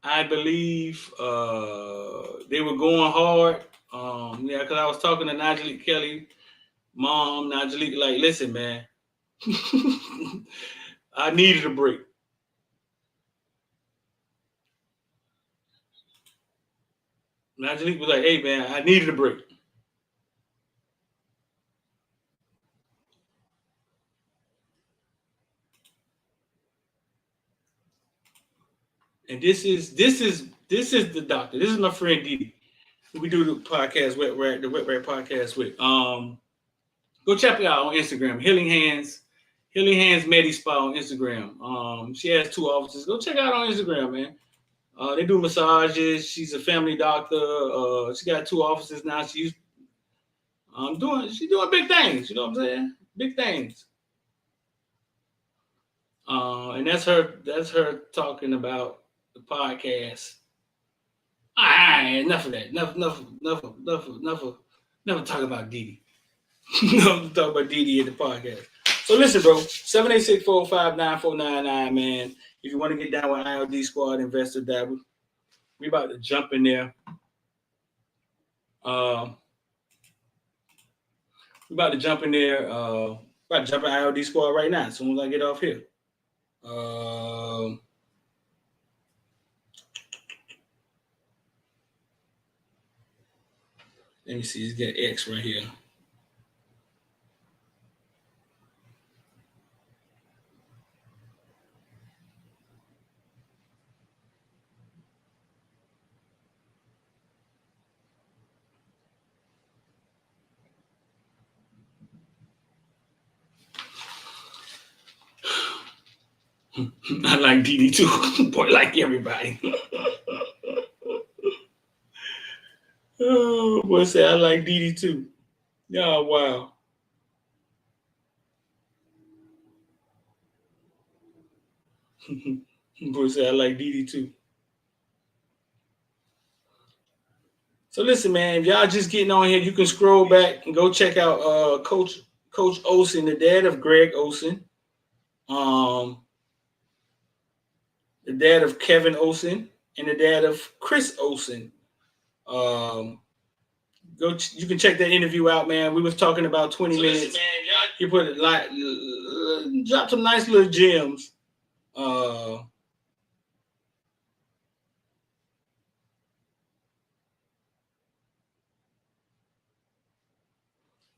I believe they were going hard. Yeah, because I was talking to Najee Kelly, mom, Najee, like, listen, man, I needed a break. Najee was like, hey, man, I needed a break. And this is the doctor. This is my friend Didi. We do the podcast, the Wet Rat podcast with. Go check it out on Instagram. Healing Hands Medi Spa on Instagram. She has 2 offices. Go check it out on Instagram, man. They do massages. She's a family doctor. She got 2 offices now. She's doing big things. You know what I'm saying? Big things. And that's her talking about the podcast. All right, enough of that. Enough talk about Didi. Enough talk about Didi in the podcast. So listen, bro. 786-405-9499, man. If you want to get down with IOD Squad Investor Dabble, we about to jump in there. About to jump in IOD Squad right now. As soon as I get off here. Let me see. He's got X right here. I like DD too. Boy, like everybody. Oh, boy, say I like DD too. Yeah, wow. Boy, say I like DD too. So listen, man, if y'all just getting on here, you can scroll back and go check out Coach Olsen, the dad of Greg Olsen, the dad of Kevin Olsen, and the dad of Chris Olsen. You can check that interview out, man. We was talking about 20 minutes. Listen, man, you put it like drop some nice little gems.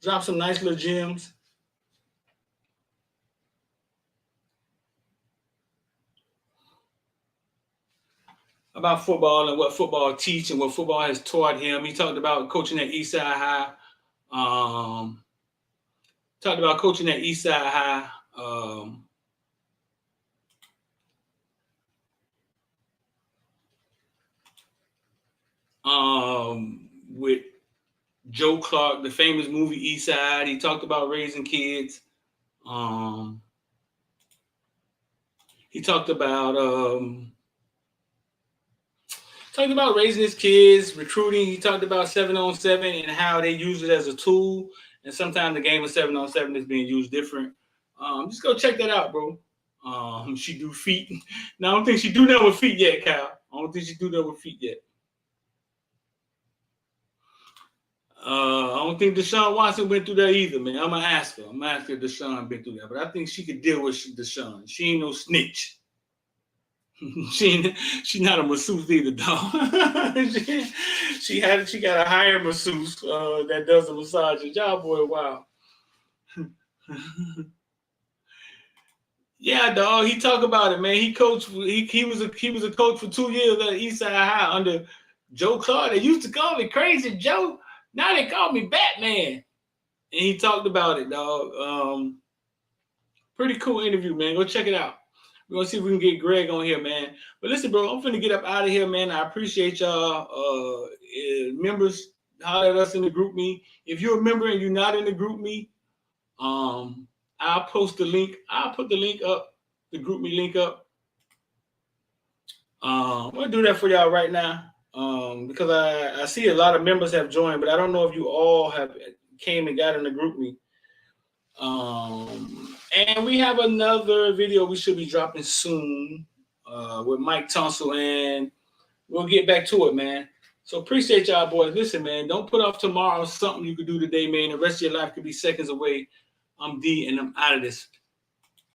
Drop some nice little gems. About football and what football teach and what football has taught him. He talked about coaching at Eastside High. Talked about coaching at Eastside High. With Joe Clark, the famous movie Eastside. He talked about raising kids. He talked about raising his kids, recruiting. He talked about 7-on-7 and how they use it as a tool. And sometimes the game of 7-on-7 is being used different. Just go check that out, bro. She do feet. Now, I don't think she do that with feet yet, Kyle. I don't think she do that with feet yet. I don't think Deshaun Watson went through that either, man. I'm gonna ask her. I'm gonna ask her if Deshaun been through that, but I think she could deal with Deshaun. She ain't no snitch. She's not a masseuse either, dog. she got a higher masseuse that does the massages. Y'all boy, wow. Yeah, dog. He talk about it, man. He coached. He was a coach for 2 years at Eastside High under Joe Clark. They used to call me Crazy Joe. Now they call me Batman. And he talked about it, dog. Pretty cool interview, man. Go check it out. We're going to see if we can get Greg on here, man. But listen, bro, I'm finna get up out of here, man. I appreciate y'all. Members, holler at us in the group me. If you're a member and you're not in the group me, I'll post the link. I'll put the link up, the group me link up. I'm going to do that for y'all right now. Because I see a lot of members have joined, but I don't know if you all have came and got in the group me. And we have another video we should be dropping soon with Mike Tunsil, and we'll get back to it, man. So appreciate y'all, boys. Listen, man, don't put off tomorrow something you could do today, man. The rest of your life could be seconds away. I'm D, and I'm out of this.